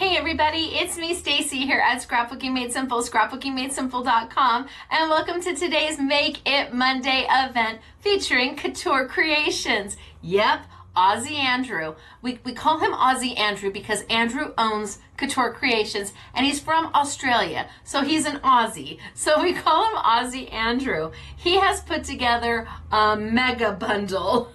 Hey everybody, it's me Stacy here at Scrapbooking Made Simple, scrapbookingmadesimple.com, and welcome to today's Make It Monday event featuring Couture Creations. Yep, Aussie Andrew. We call him Aussie Andrew because Andrew owns Couture Creations and he's from Australia, so he's an Aussie. So we call him Aussie Andrew. He has put together a mega bundle.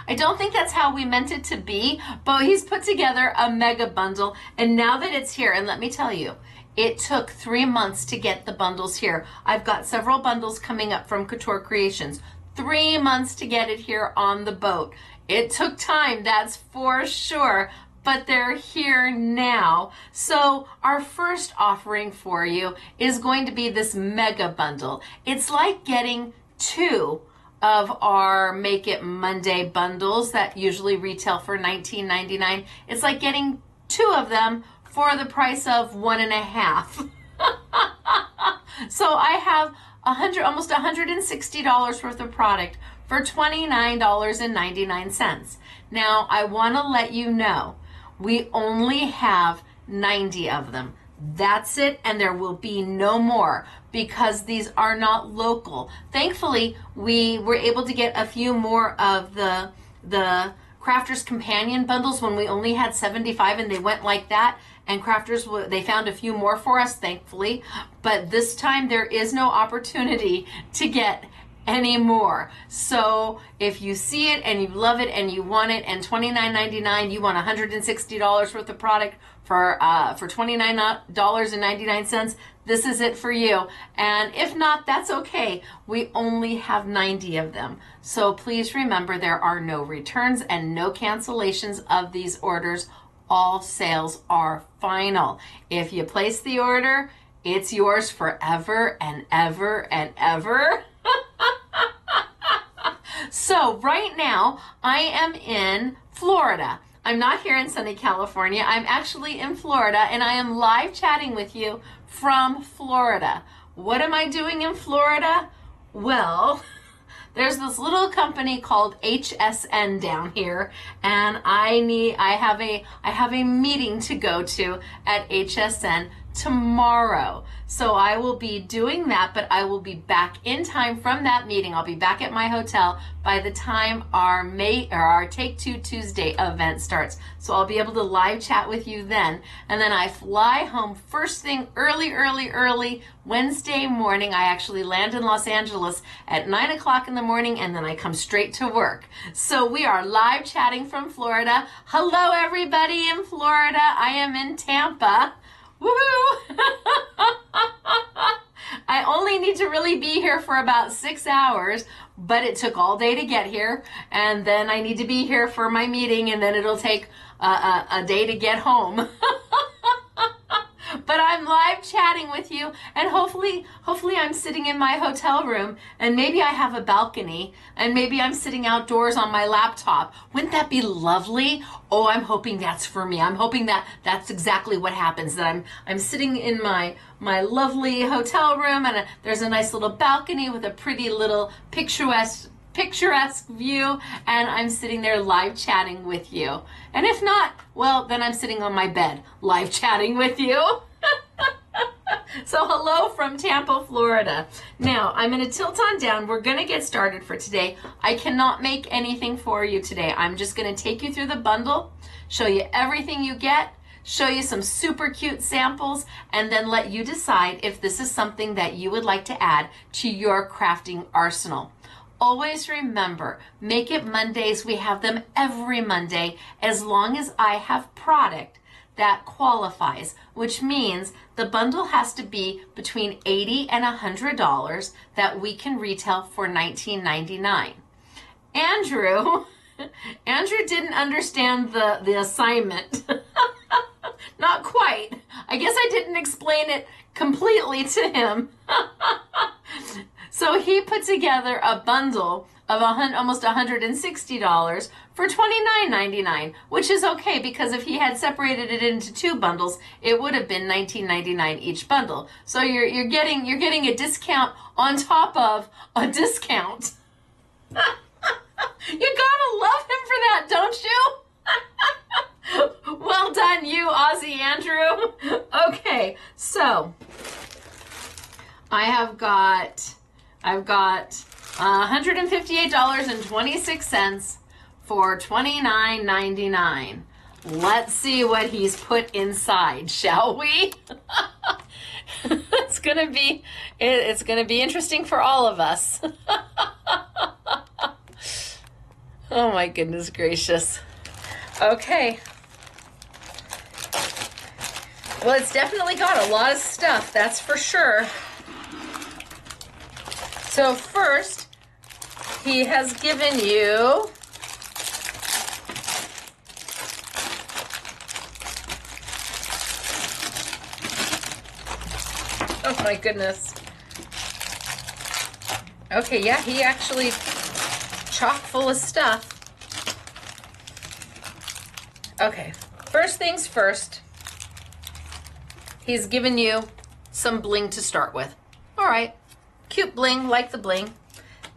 I don't think that's how we meant it to be, but he's put together a mega bundle, and now that it's here, and let me tell you, it took 3 months to get the bundles here. I've got several bundles coming up from Couture Creations. 3 months to get it here on the boat. It took time, that's for sure, but they're here now. So our first offering for you is going to be this mega bundle. It's like getting 2 of our Make It Monday bundles that usually retail for $19.99. It's like getting 2 of them for the price of 1.5. So I have almost $160 worth of product for $29.99. Now I want to let you know we only have 90 of them. That's it, and there will be no more because these are not local. Thankfully, we were able to get a few more of the Crafters Companion bundles when we only had 75, and they went like that. And Crafters, they found a few more for us, thankfully. But this time there is no opportunity to get any more. So if you see it and you love it and you want it, and $29.99, you want $160 worth of product for $29.99, this is it for you. And if not, that's okay. We only have 90 of them. So please remember there are no returns and no cancellations of these orders. All sales are final. If you place the order, it's yours forever and ever and ever. So right now I am in Florida. I'm not here in sunny California. I'm actually in Florida, and I am live chatting with you from Florida. What am I doing in Florida? Well, there's this little company called HSN down here, and I have a meeting to go to at HSN tomorrow. So I will be doing that, but I will be back in time from that meeting. I'll be back at my hotel by the time our Take Two Tuesday event starts. So I'll be able to live chat with you then. And then I fly home first thing early Wednesday morning. I actually land in Los Angeles at 9 o'clock in the morning, and then I come straight to work. So we are live chatting from Florida. Hello everybody in Florida. I am in Tampa. Woohoo! I only need to really be here for about 6 hours, but it took all day to get here, and then I need to be here for my meeting, and then it'll take a day to get home. But I'm live chatting with you, and hopefully I'm sitting in my hotel room, and maybe I have a balcony, and maybe I'm sitting outdoors on my laptop. Wouldn't that be lovely? Oh, I'm hoping that's for me. I'm hoping that that's exactly what happens, that I'm sitting in my lovely hotel room, and there's a nice little balcony with a pretty little picturesque view, and I'm sitting there live chatting with you. And if not, well, then I'm sitting on my bed live chatting with you. So hello from Tampa, Florida. Now I'm going to tilt on down. We're going to get started for today. I cannot make anything for you today. I'm just going to take you through the bundle, show you everything you get, show you some super cute samples, and then let you decide if this is something that you would like to add to your crafting arsenal. Always remember, Make It Mondays, we have them every Monday as long as I have product that qualifies, which means the bundle has to be between $80 and $100 that we can retail for $19.99. Andrew didn't understand the assignment. Not quite. I guess I didn't explain it completely to him. So he put together a bundle of almost $160 for $29.99, which is okay because if he had separated it into 2 bundles, it would have been $19.99 each bundle. So you're getting a discount on top of a discount. You gotta love him for that, don't you? Well done, you Aussie Andrew. Okay, so I've got $158.26 for $29.99. Let's see what he's put inside, shall we? It's gonna be interesting for all of us. Oh my goodness gracious. Okay. Well, it's definitely got a lot of stuff, that's for sure. So first, he has given you oh my goodness. Okay, yeah, he actually chock full of stuff. Okay, first things first, he's given you some bling to start with. All right, cute bling, like the bling.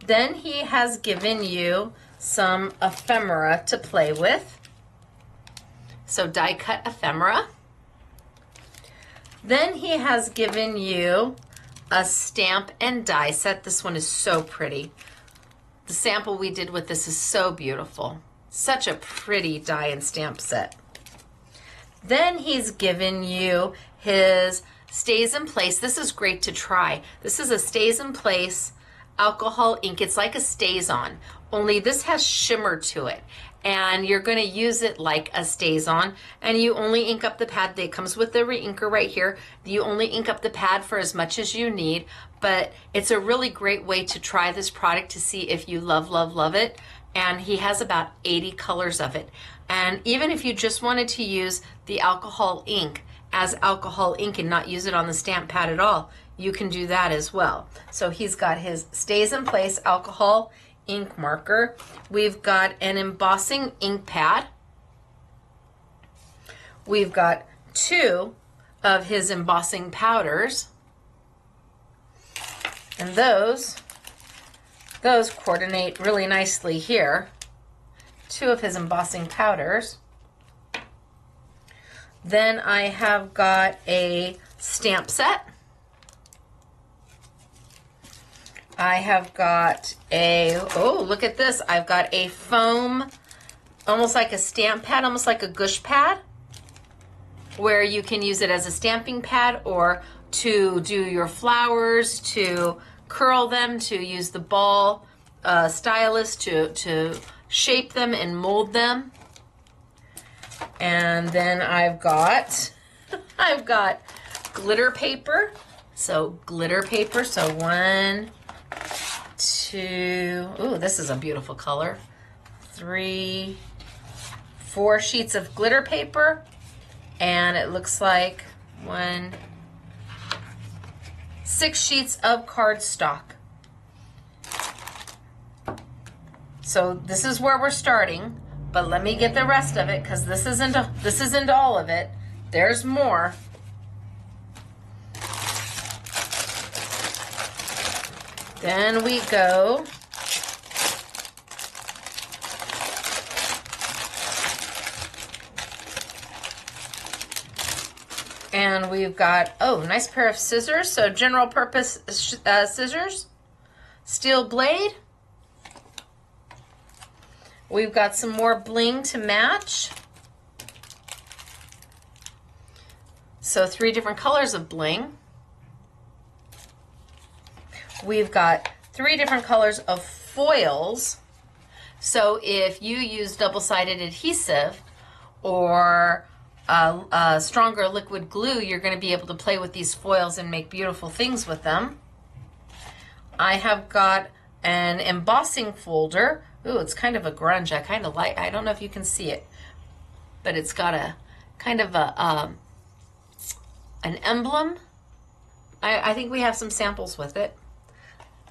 Then he has given you some ephemera to play with. So die cut ephemera. Then he has given you a stamp and die set. This one is so pretty. The sample we did with this is so beautiful. Such a pretty die and stamp set. Then he's given you his Stays in Place. This is great to try. This is a Stays in Place alcohol ink. It's like a Stays On, only this has shimmer to it. And you're going to use it like a Stays On, and you only ink up the pad. It comes with the reinker right here. You only ink up the pad for as much as you need, but it's a really great way to try this product to see if you love, love, love it. And he has about 80 colors of it. And even if you just wanted to use the alcohol ink as alcohol ink and not use it on the stamp pad at all, you can do that as well. So he's got his Stays in Place alcohol ink marker. We've got an embossing ink pad. We've got 2 of his embossing powders. And those coordinate really nicely here. 2 of his embossing powders. Then I have got a stamp set. I have got a, oh, look at this. I've got a foam, almost like a stamp pad, almost like a gush pad, where you can use it as a stamping pad or to do your flowers, to curl them, to use the ball stylus to shape them and mold them. And then I've got glitter paper. So glitter paper, so 1, 2, ooh, this is a beautiful color. 3, 4 sheets of glitter paper. And it looks like 6 sheets of cardstock. So this is where we're starting, but let me get the rest of it because this isn't all of it. There's more. Then we go and we've got, oh, nice pair of scissors. So general purpose scissors, steel blade. We've got some more bling to match. So 3 different colors of bling. We've got 3 different colors of foils. So if you use double-sided adhesive or a stronger liquid glue, you're going to be able to play with these foils and make beautiful things with them. I have got an embossing folder. Ooh, it's kind of a grunge. I kind of like, I don't know if you can see it, but it's got a kind of a an emblem. I think we have some samples with it.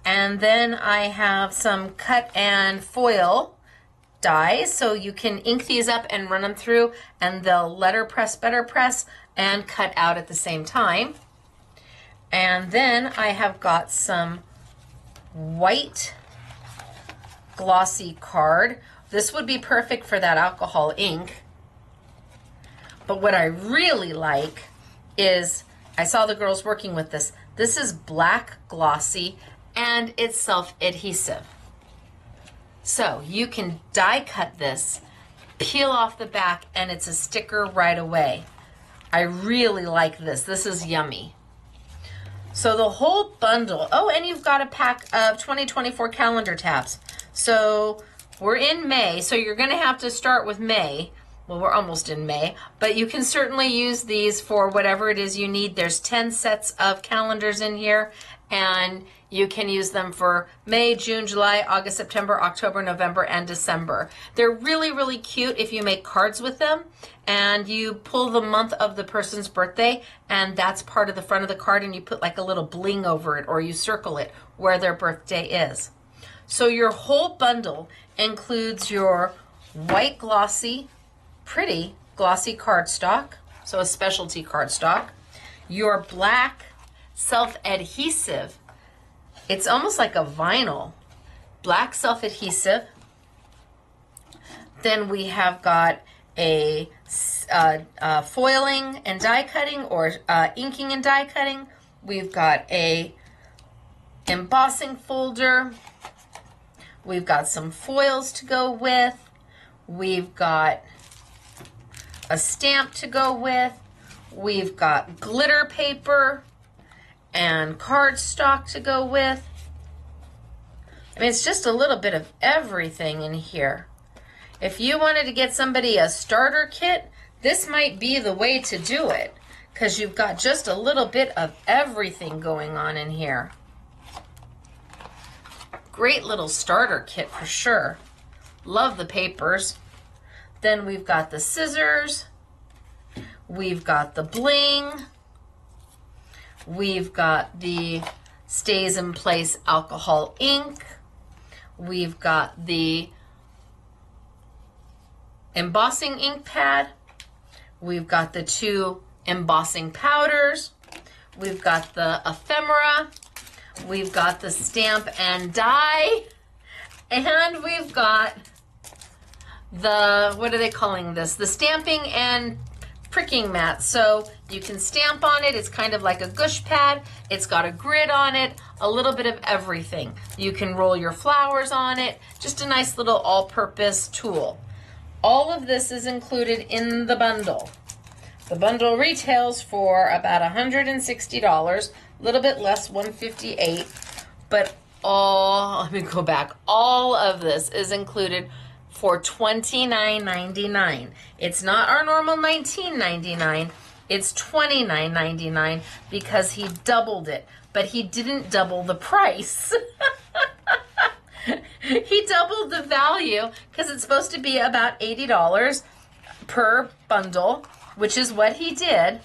And then I have some cut and foil dies, so you can ink these up and run them through, and they'll letter press, better press, and cut out at the same time. And then I have got some white glossy card. This would be perfect for that alcohol ink. But what I really like is, I saw the girls working with this. This is black glossy and it's self-adhesive. So you can die cut this, peel off the back, and it's a sticker right away. I really like this. This is yummy. So the whole bundle, oh, and you've got a pack of 2024 calendar tabs. So we're in May, so you're gonna have to start with May. Well, we're almost in May, but you can certainly use these for whatever it is you need. There's 10 sets of calendars in here, and you can use them for May, June, July, August, September, October, November, and December. They're really, really cute if you make cards with them, and you pull the month of the person's birthday, and that's part of the front of the card, and you put like a little bling over it, or you circle it where their birthday is. So your whole bundle includes your white glossy, pretty glossy cardstock, so a specialty cardstock, your black self-adhesive, it's almost like a vinyl, black self-adhesive. Then we have got a foiling and die cutting, or inking and die cutting. We've got a embossing folder. We've got some foils to go with. We've got a stamp to go with. We've got glitter paper and cardstock to go with. I mean, it's just a little bit of everything in here. If you wanted to get somebody a starter kit, this might be the way to do it, because you've got just a little bit of everything going on in here. Great little starter kit for sure. Love the papers. Then we've got the scissors. We've got the bling. We've got the stays in place alcohol ink. We've got the embossing ink pad. We've got the 2 embossing powders. We've got the ephemera. We've got the stamp and die. And we've got the, what are they calling this? The stamping and pricking mat. So you can stamp on it. It's kind of like a gush pad. It's got a grid on it, a little bit of everything. You can roll your flowers on it. Just a nice little all-purpose tool. All of this is included in the bundle. The bundle retails for about $160, a little bit less, $158, but let me go back. All of this is included for $29.99. It's not our normal $19.99. It's $29.99 because he doubled it, but he didn't double the price. He doubled the value because it's supposed to be about $80 per bundle, which is what he did.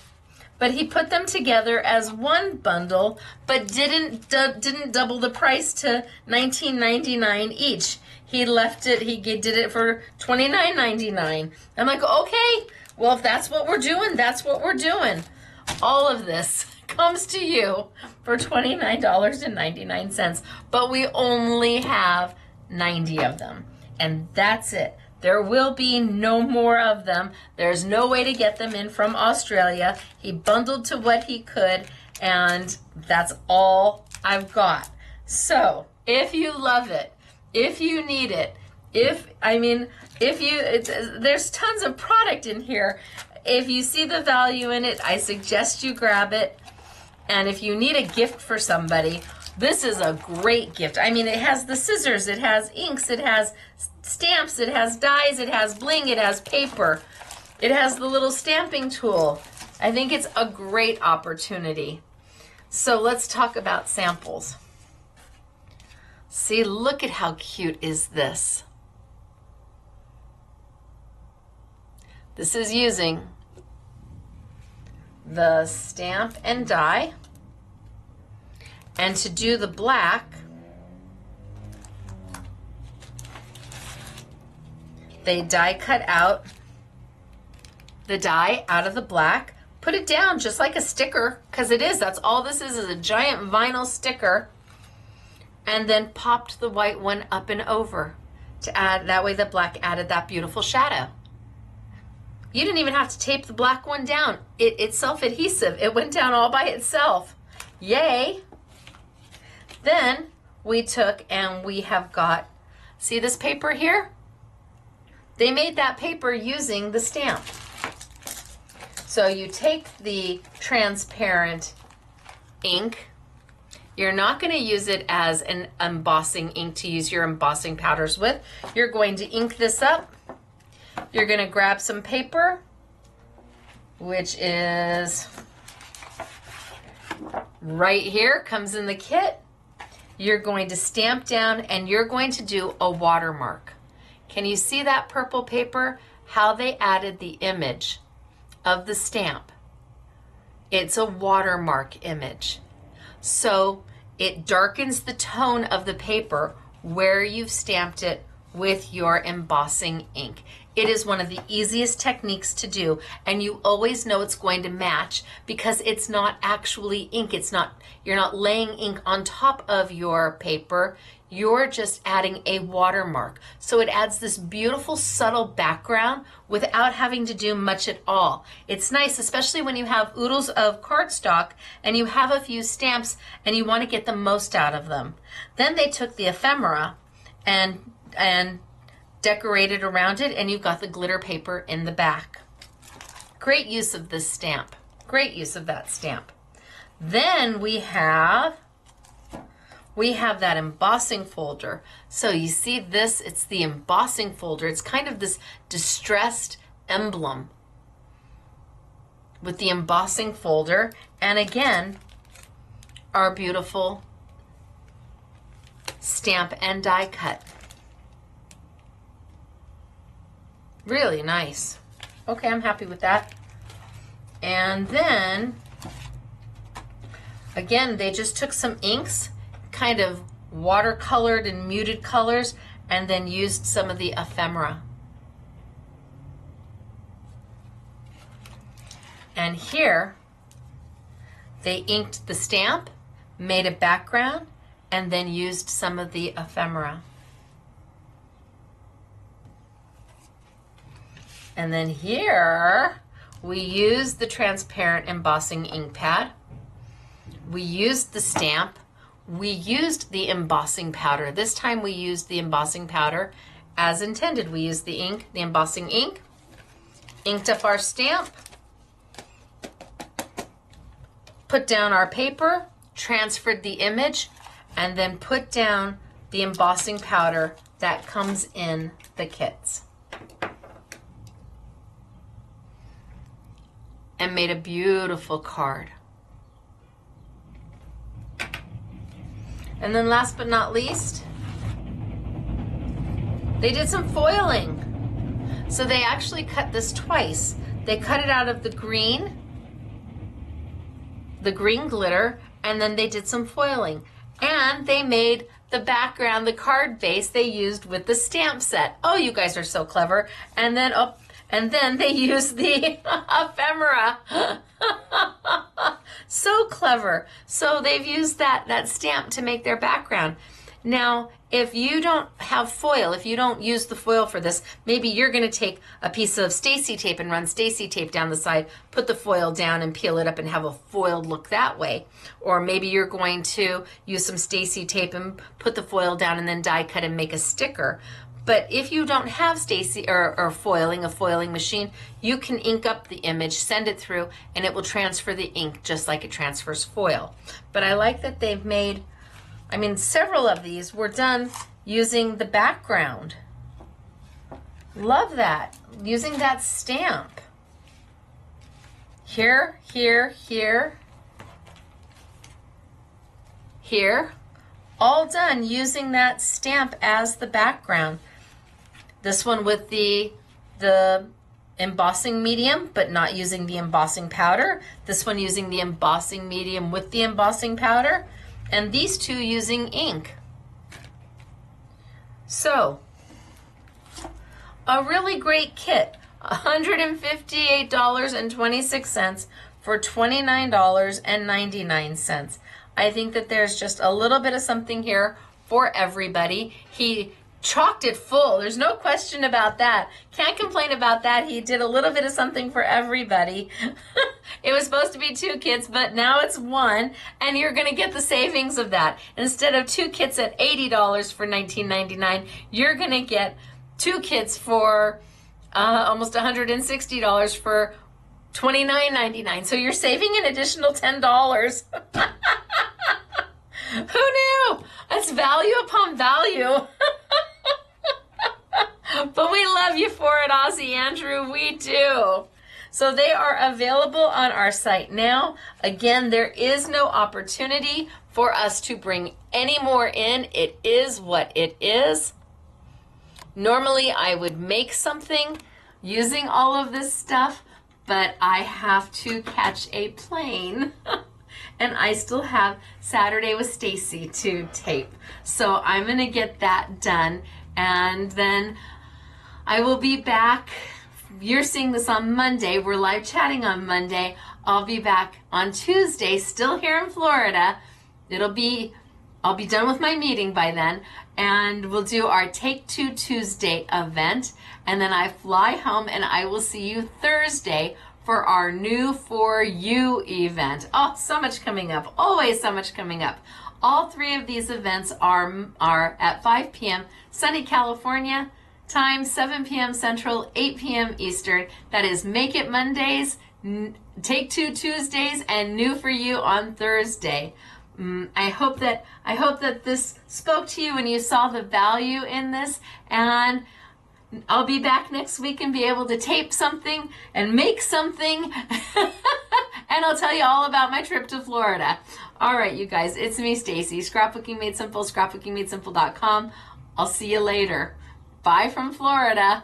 But he put them together as one bundle, but didn't double the price to $19.99 each. He left it, he did it for $29.99. I'm like, okay, well, if that's what we're doing, that's what we're doing. All of this comes to you for $29.99, but we only have 90 of them, and that's it. There will be no more of them. There's no way to get them in from Australia. He bundled to what he could, and that's all I've got. So if you love it, if you need it, there's tons of product in here. If you see the value in it, I suggest you grab it. And if you need a gift for somebody, this is a great gift. I mean, it has the scissors, it has inks, it has stamps, it has dies, it has bling, it has paper, it has the little stamping tool. I think it's a great opportunity. So let's talk about samples. See, look at how cute is this. This is using the stamp and die. And to do the black, they die cut out the die out of the black, put it down just like a sticker, because it is, that's all this is a giant vinyl sticker, and then popped the white one up and over to add, that way the black added that beautiful shadow. You didn't even have to tape the black one down. It's self-adhesive. It went down all by itself. Yay. Then we took and we have got, see this paper here? They made that paper using the stamp. So you take the transparent ink. You're not going to use it as an embossing ink to use your embossing powders with. You're going to ink this up. You're going to grab some paper, which is right here, comes in the kit. You're going to stamp down and you're going to do a watermark. Can you see that purple paper? How they added the image of the stamp. It's a watermark image. So it darkens the tone of the paper where you've stamped it with your embossing ink. It is one of the easiest techniques to do, and you always know it's going to match because it's not actually ink. You're not laying ink on top of your paper. You're just adding a watermark. So it adds this beautiful subtle background without having to do much at all. It's nice, especially when you have oodles of cardstock and you have a few stamps and you want to get the most out of them. Then they took the ephemera and decorated around it, and you've got the glitter paper in the back. Great use of this stamp. Great use of that stamp. Then we have that embossing folder. So you see this, it's the embossing folder. It's kind of this distressed emblem with the embossing folder. And again, our beautiful stamp and die cut. Really nice. Okay, I'm happy with that. And then, again, they just took some inks, kind of watercolored and muted colors, and then used some of the ephemera. And here, they inked the stamp, made a background, and then used some of the ephemera. And then here, we used the transparent embossing ink pad. We used the stamp. We used the embossing powder. This time we used the embossing powder as intended. We used the ink, the embossing ink, inked up our stamp, put down our paper, transferred the image, and then put down the embossing powder that comes in the kits. And made a beautiful card. And then last but not least, they did some foiling. So they actually cut this twice. They cut it out of the green glitter, and then they did some foiling. And they made the background, the card base they used with the stamp set. Oh, you guys are so clever. And then they used the ephemera. So clever. So they've used that stamp to make their background. Now, if you don't have foil, if you don't use the foil for this, maybe you're going to take a piece of Stacy tape and run Stacy tape down the side, put the foil down and peel it up and have a foiled look that way. Or maybe you're going to use some Stacy tape and put the foil down and then die cut and make a sticker. But if you don't have Stacy or foiling, a foiling machine, you can ink up the image, send it through, and it will transfer the ink just like it transfers foil. But I like that they've made, I mean, several of these were done using the background. Love that, using that stamp. Here, here, here, here. All done using that stamp as the background. This one with the embossing medium, but not using the embossing powder. This one using the embossing medium with the embossing powder. And these two using ink. So, a really great kit. $158.26 for $29.99. I think that there's just a little bit of something here for everybody. He chocked it full. There's no question about that. Can't complain about that. He did a little bit of something for everybody. It was supposed to be 2 kits, but now it's 1, and you're going to get the savings of that. Instead of 2 kits at $80 for $19.99, you're going to get 2 kits for almost $160 for $29.99. So you're saving an additional $10. Who knew? That's value upon value. But we love you for it, Aussie Andrew. We do. So they are available on our site now. Again, there is no opportunity for us to bring any more in. It is what it is. Normally, I would make something using all of this stuff, but I have to catch a plane. And I still have Saturday with Stacy to tape. So I'm going to get that done. And then I will be back. You're seeing this on Monday. We're live chatting on Monday. I'll be back on Tuesday, still here in Florida. I'll be done with my meeting by then. And we'll do our Take 2 Tuesday event. And then I fly home and I will see you Thursday for our New For You event. Oh, so much coming up. Always so much coming up. All 3 of these events are at 5 p.m. sunny California time, 7 p.m. Central, 8 p.m. Eastern. That is Make It Mondays, Take 2 Tuesdays, and New For You on Thursday. I hope that this spoke to you and you saw the value in this, and I'll be back next week and be able to tape something and make something and I'll tell you all about my trip to Florida. All right, you guys, it's me, Stacy. Scrapbooking Made Simple, scrapbookingmadesimple.com. I'll see you later. Bye from Florida.